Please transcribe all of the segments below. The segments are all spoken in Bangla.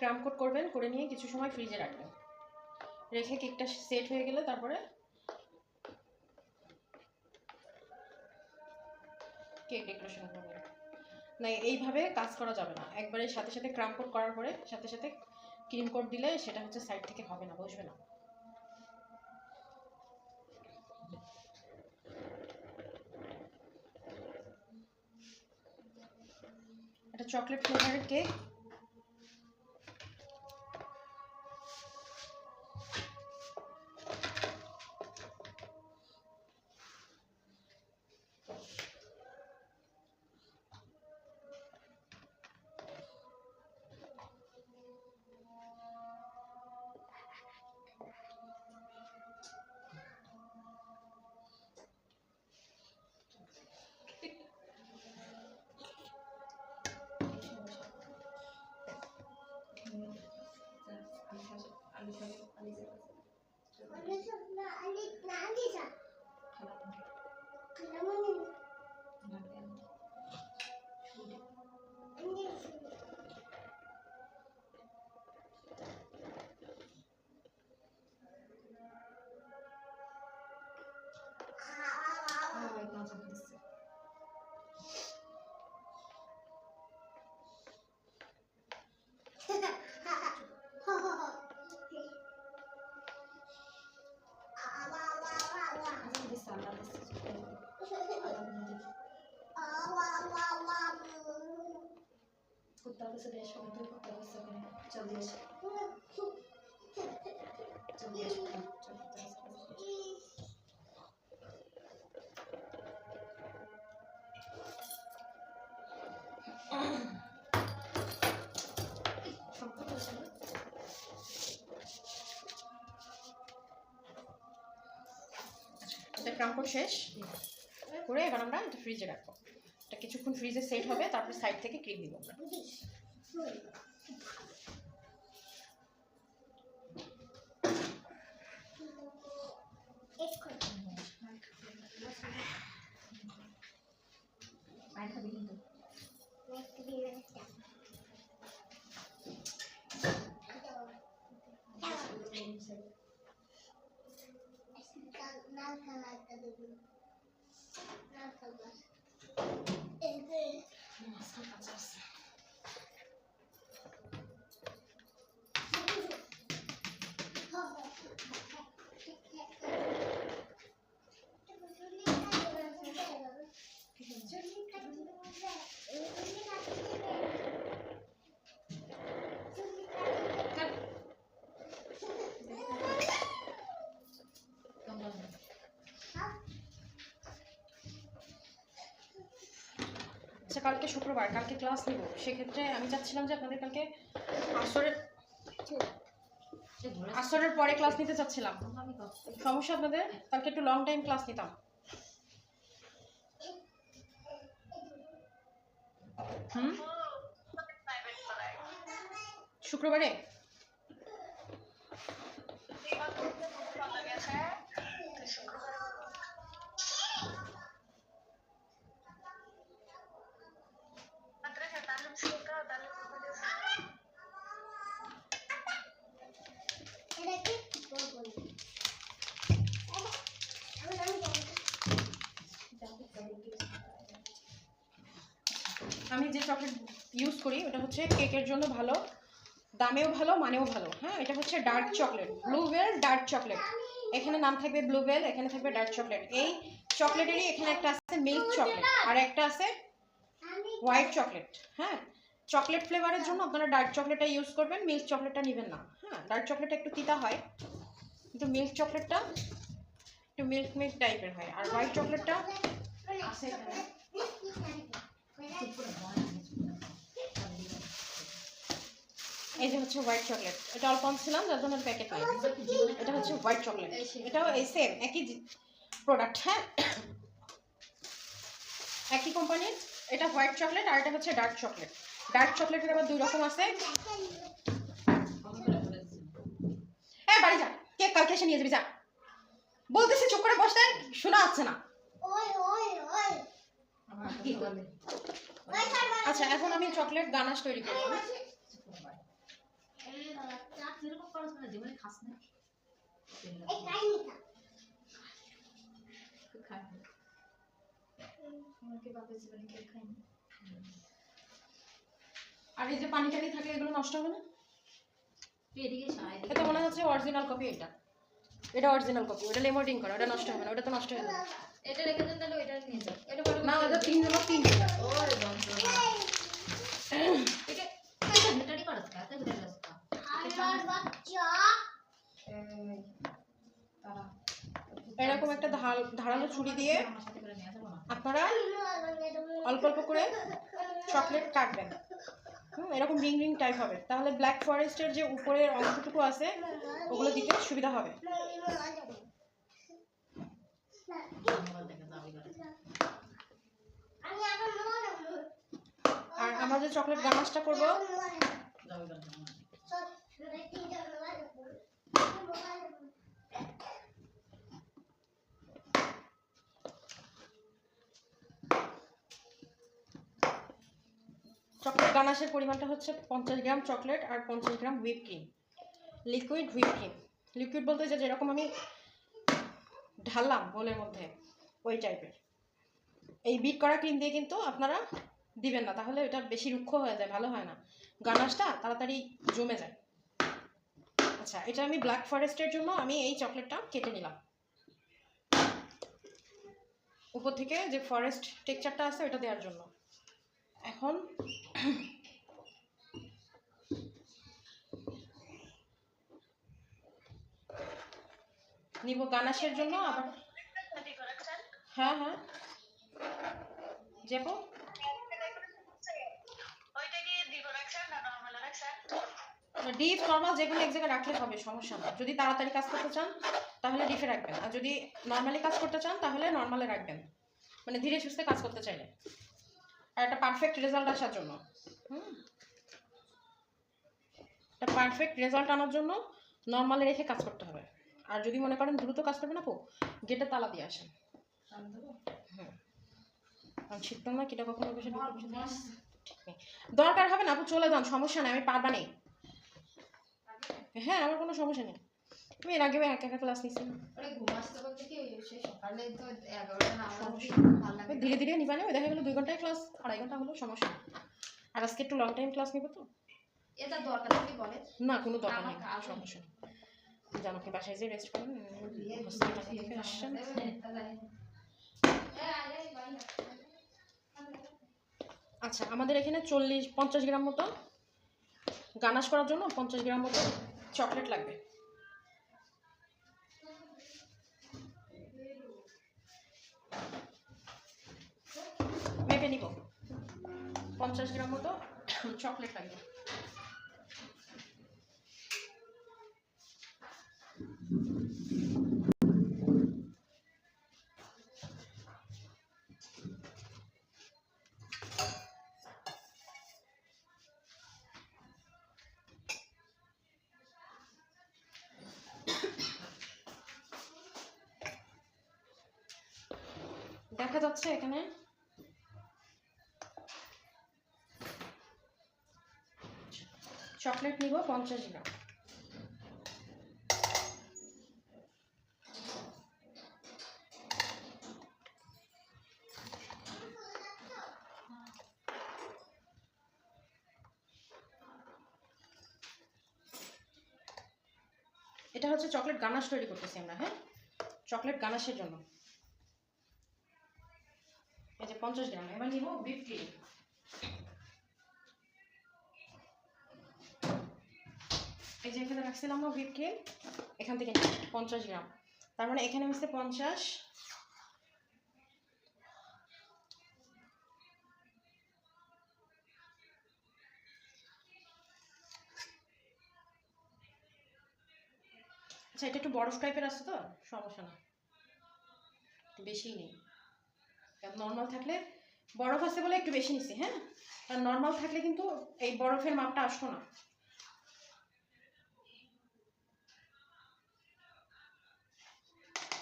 ক্রাম কোট করবেন, করে নিয়ে কিছু সময় ফ্রিজে রাখবেন। রেখে কেকটা সেট হয়ে গেলে তারপরে কেক ডেকোরেশন করবেন। না, এইভাবে কাজ করা যাবে না। একবারে সাথে সাথে ক্রাম কোট করার পরে সাথে সাথে ক্রিম কোট দিলে সেটা হচ্ছে সাইড থেকে হবে না, বসবে না। এটা চকলেট ফ্লেভারের কেক। ক্রাম কোট শেষ করে এবার আমরা এটা ফ্রিজে রাখবো। এটা কিছুক্ষণ ফ্রিজে সেট হবে, তারপর সাইড থেকে ক্রিম দিব আমরা। কালকে শুক্রবার, কালকে ক্লাস নিব, সেক্ষেত্রে আমি চাচ্ছিলাম যে আপনাদের কালকে আসরের পরে ক্লাস নিতে চাচ্ছিলাম। সমস্যা আপনাদের? কালকে একটু লং টাইম ক্লাস নিতাম। শুক্রবারে আমি যে চকলেট ইউজ করি ওটা হচ্ছে কেকের জন্য ভালো, দামেও ভালো, মানেও ভালো। হ্যাঁ, এটা হচ্ছে dark chocolate, bluebell dark chocolate. এখানে নাম থাকবে ব্লুবেল, এখানে থাকবে ডার্ক চকলেট। এই চকলেটেরই এখানে একটা আছে মিল্ক চকলেট আর একটা আছে হোয়াইট চকলেট। হ্যাঁ, চকলেট ফ্লেভারের জন্য আপনারা ডার্ক চকলেটটা ইউজ করবেন, মিল্ক চকলেটটা নেবেন না। হ্যাঁ, ডার্ক চকলেটটা একটু তিতা হয়, কিন্তু মিল্ক চকলেটটা একটু মিল্ক মিল্ক টাইপের হয়। আর হোয়াইট চকলেটটা আছে এখানে। এই যে হচ্ছে হোয়াইট চকলেট, এটা অল্প আনছিলাম যার জন্য প্যাকেট নাই। এটা হচ্ছে হোয়াইট চকলেট, এটাও এই সেম একই প্রোডাক্ট। হ্যাঁ, একই কোম্পানির। এটা হোয়াইট চকলেট আর এটা হচ্ছে ডার্ক চকলেট। ডার্ক চকলেটের আবার দুই রকম আছে। হ্যাঁ, বাড়ি যা, কেক কালকে এসে নিয়ে যাবি, যা বলতেছি, চুপ করে বসতে, শোনা যাচ্ছে না। আচ্ছা, এখন আমি চকলেট গানাশ তৈরি করব। খরচ মানে জীবনে খাস না এই কাহিনী খাই আমাকে বাবা জীবনে কেক খাই না আর এই যে পানি টানি থাকলে এগুলো নষ্ট হবে না? এদিকে সাই এটা মনে হচ্ছে অরিজিনাল কপি। এটা অরিজিনাল কপি, ওটা লেমোডিং করা, ওটা নষ্ট হবে না, ওটা তো নষ্ট হয়ে যাবে। এটা রেখে দেন তাহলে ওইটা নিয়ে যাও। এটা না, ওটা 3 নম্বর 3 ওরে যন্ত্রণা এটা ব্যাটারি করছ কাতে বুঝে যাস আমার বাচ্চা তারা এরকম একটা ধারালো ছুরি দিয়ে আমার সাথে করে নিয়ে যাবো না আপনারা অল্প অল্প করে চকলেট কাটবেন। এরকম রিং রিং টাইপ হবে, তাহলে ব্ল্যাক ফরেস্টের যে উপরের অংশটুকু আছে ওগুলো দিতে সুবিধা হবে। আর আমরা যে চকলেট গানাশটা করব, চকলেট গানাশের পরিমাণটা হচ্ছে 50 গ্রাম চকলেট আর 50 gram whip cream, liquid whip cream. Liquid বলতে যে যেরকম আমি ঢাললাম বোলের মধ্যে ওই টাইপের। এই বিট করা ক্রিম দিয়ে কিন্তু আপনারা দিবেন না, তাহলে এটা বেশি রুক্ষ হয়ে যায়, ভালো হয় না, গানাশটা তাড়াতাড়ি জমে যায়। আচ্ছা, এটা আমি ব্ল্যাক ফরেস্টের জন্য আমি এই চকলেটটা কেটে নিলাম। উপর থেকে যে ফরেস্ট টেক্সচারটা আছে ওটা দেওয়ার জন্য। এখন নিব গানাশের জন্য আবার। হ্যাঁ হ্যাঁ যাবো। ডিপ নর্মাল যে কোনো এক জায়গায় রাখলে হবে, সমস্যা না। যদি তাড়াতাড়ি কাজ করতে চান তাহলে ডিপে রাখবেন, আর যদি নর্মালি কাজ করতে চান তাহলে নর্মালে রাখবেন, মানে ধীরে সুস্থে কাজ করতে চাইলে আর একটা পারফেক্ট রেজাল্ট আসার জন্য। একটা পারফেক্ট রেজাল্ট আনার জন্য নর্মালে রেখে কাজ করতে হবে। আর যদি মনে করেন দ্রুত কাজ করবেন আপু, গেটে তালা দিয়ে আসেন। আমি শিখতাম না কিটা কখনো বসে ঠিক নেই, দরকার হবে না আপু, চলে যান, সমস্যা নেই, আমি পারবা নেই। হ্যাঁ, আমার কোনো সমস্যা নেই, তুমি এর আগেও একা ক্লাস নিচ্ছি। ধীরে ধীরে নিবা নেবে, দেখা গেলো 2 ঘন্টায় ক্লাস, 2.5 ঘন্টা হলো, সমস্যা নেই। আর আজকে একটু লং টাইম ক্লাস নিব তো, এটা দরকার নেই বলে না কোনো দরকার নেই, সমস্যা নেই। জানো কি বাসায় যে রেস্ট করেন, হসপিটাল থেকে আসছেন। আচ্ছা, আমাদের এখানে 50 গ্রাম মতো গানাশ করার জন্য 50 গ্রাম মতো চকলেট লাগবে। মেপে নিব, 50 গ্রাম মতো চকলেট লাগবে। দেখা যাচ্ছে এখানে চকলেট নিব 50 গ্রাম। এটা হচ্ছে চকলেট গানাশ তৈরি করতেছি আমরা। হ্যাঁ, চকলেট গানাশের জন্য এই যে 50 গ্রাম। এবার নিব হুইপ ক্রিম। এই যে এখানে রাখছিলাম না হুইপ ক্রিম, এখান থেকে 50 গ্রাম, তার মানে এখানে হচ্ছে 50। আচ্ছা, এটা একটু বরফ টাইপের আছে তো সমস্যা না, বেশি নেই। নর্মাল থাকলে, বরফ আছে বলে একটু বেশি নিছি। হ্যাঁ, আর নর্মাল থাকলে কিন্তু এই বরফের মাপটা আসতো না।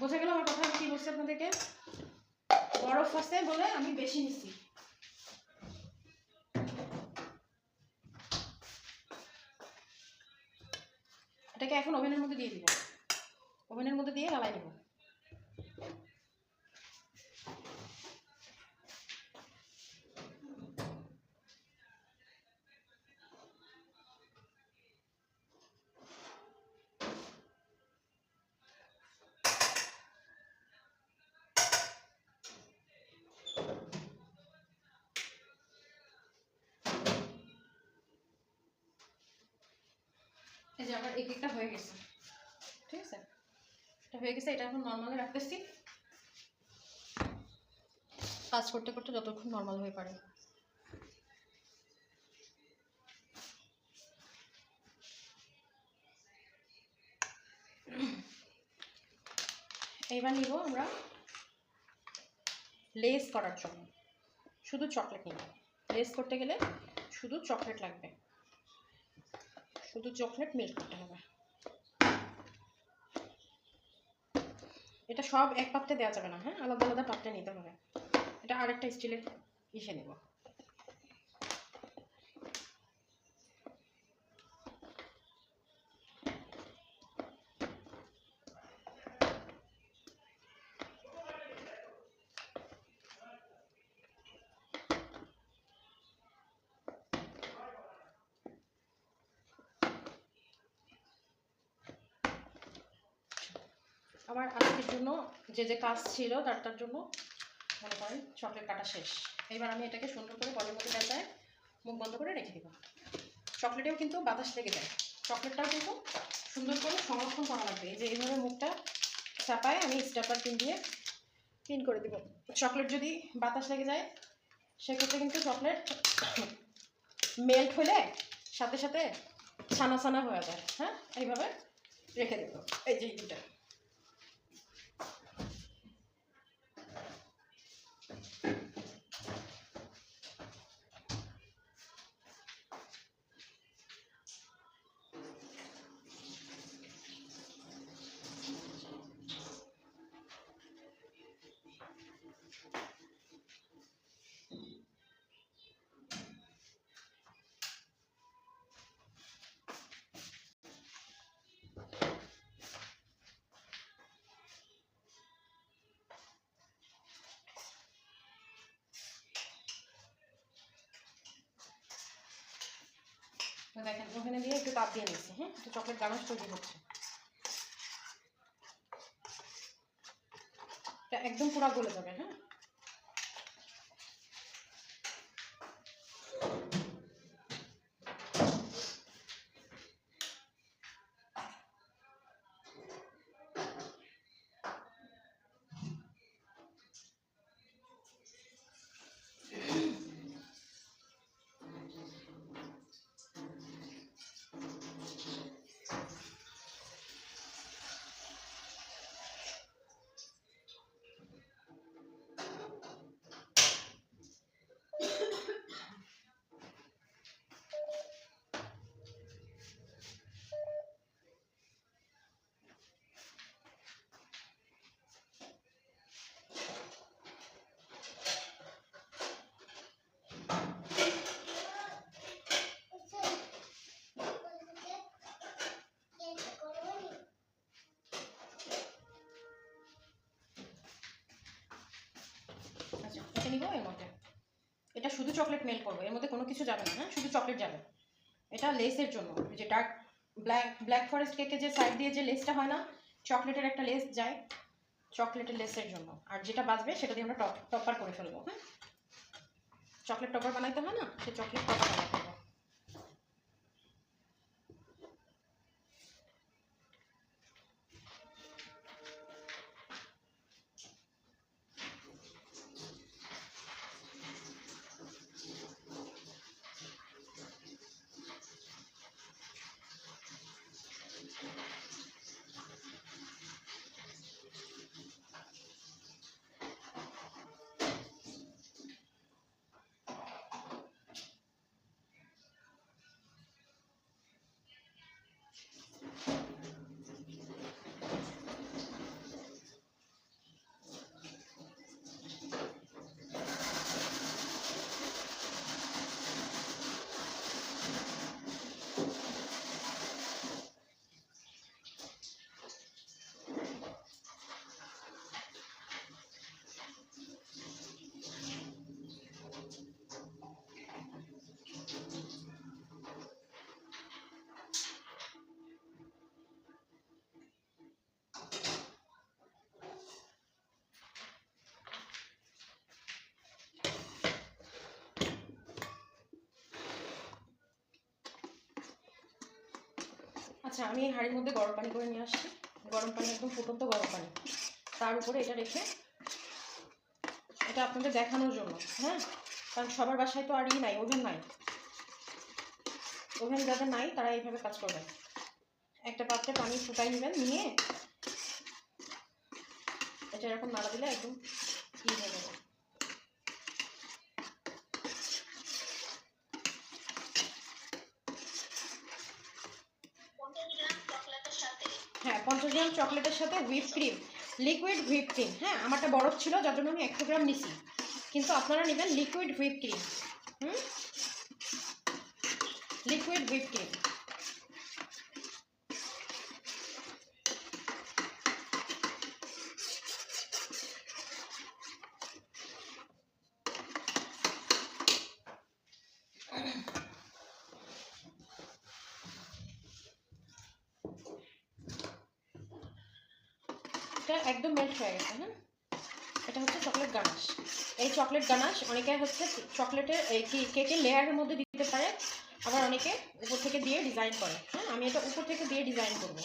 বোঝা গেল আমার কথা? আমি কি বলছি আপনাদেরকে, বরফ আছে বলে আমি বেশি নিছি। এটাকে এখন ওভেনের মধ্যে দিয়ে দিব, ওভেনের মধ্যে দিয়ে লালাই নেব। এই যে আমার এক একটা হয়ে গেছে, ঠিক আছে, এটা হয়ে গেছে। এটা এখন নর্মালে রাখতেছি, কাজ করতে করতে যতক্ষণ নর্মাল হয়ে পারে। এইবার নিব আমরা লেস করার জন্য শুধু চকলেট নিব। লেস করতে গেলে শুধু চকলেট লাগবে, শুধু চকলেট মিল্ক করতে হবে। এটা সব এক পাত্রে দেওয়া যাবে না, হ্যাঁ, আলাদা আলাদা পাত্রে নিতে হবে। এটা আরেকটা স্টিলের ইসে নেব। আমার আজকের জন্য যে যে কাজ ছিল তার জন্য মনে করেন চকলেট কাটা শেষ। এবার আমি এটাকে সুন্দর করে বলের মধ্যে পেঁচায় মুখ বন্ধ করে রেখে দিব। চকলেটেও কিন্তু বাতাস লেগে যায়, চকলেটটাও কিন্তু সুন্দর করে সংরক্ষণ করা লাগবে। এই যে এইভাবে মুখটা চাপায় আমি স্টেপার পিন দিয়ে পিন করে দেব। চকলেট যদি বাতাস লেগে যায় সেক্ষেত্রে কিন্তু চকলেট মেল্ট হলে সাথে সাথে ছানা ছানা হয়ে যায়। হ্যাঁ, এইভাবে রেখে দেব। এই যে দুটা দেখেন ওখানে দিয়ে একটু তাপ দিয়ে নিচ্ছি। হ্যাঁ, একটু চকলেট গানাশ তৈরি হচ্ছে। এটা একদম পুরো গলে যাবে। হ্যাঁ, আচ্ছা, এটা নিব। এর মধ্যে এটা শুধু চকলেট মেল্ট করবো, এর মধ্যে কোনো কিছু যাবে না। হ্যাঁ, শুধু চকলেট যাবে। এটা লেসের জন্য, যে ডার্ক ব্ল্যাক ফরেস্ট কেকে যে সাইড দিয়ে যে লেসটা হয় না, চকলেটের একটা লেস যায়, চকলেটের লেসের জন্য। আর যেটা বাঁচবে সেটা দিয়ে আমরা টপার করে ফেলবো। হ্যাঁ, চকলেট টপার বানাইতে হয় না, সে চকলেট টপার বানাই ফেলবো। আচ্ছা, আমি এই হাঁড়ির মধ্যে গরম পানি করে নিয়ে আসছি। গরম পানি, একদম ফুটন্ত গরম পানি। তার উপরে এটা রেখে, এটা আপনাদের দেখানোর জন্য, হ্যাঁ, কারণ সবার বাসায় তো আর নাই, ওভেন নাই। ওভেন যাদের নাই তারা এইভাবে কাজ করবেন। একটা পাত্রে পানি ফুটাই নেবেন, নিয়ে এটা এরকম নাড়া দিলে একদম হয়ে যাবে। হ্যাঁ, 50 গ্রাম চকলেটের সাথে whip cream, liquid whip cream. হ্যাঁ, আমারটা বরফ ছিল যার জন্য আমি 100 গ্রাম নিছি, কিন্তু আপনারা নেবেন liquid whip cream. Liquid whip cream. এটা একদম মেল্ট হয়ে গেছে। হ্যাঁ, এটা হচ্ছে চকলেট গানাশ। এই চকলেট গানাশ অনেকে হচ্ছে চকলেটের এই কেকের লেয়ারের মধ্যে দিতে পারে, আবার অনেকে উপর থেকে দিয়ে ডিজাইন করে। হ্যাঁ, আমি এটা উপর থেকে দিয়ে ডিজাইন করব।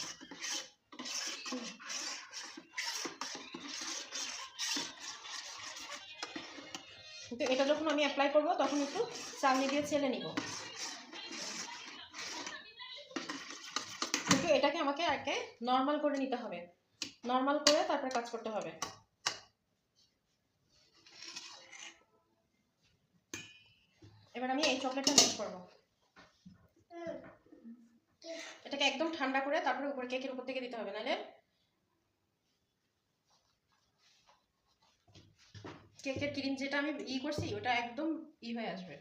কিন্তু এটা যখন আমি অ্যাপ্লাই করব তখন একটু চালনি দিয়ে ছেলে নিব, কিন্তু এটাকে আমাকে আগে নর্মাল করে নিতে হবে। নর্মাল করে তারপরে কাজ করতে হবে। এবার আমি এই চকলেটটা মিক্স করবো। এটাকে একদম ঠান্ডা করে তারপরে উপরে কেকের উপর থেকে দিতে হবে, নাহলে কেকের ক্রিম যেটা আমি করছি ওটা একদম হয়ে আসবে।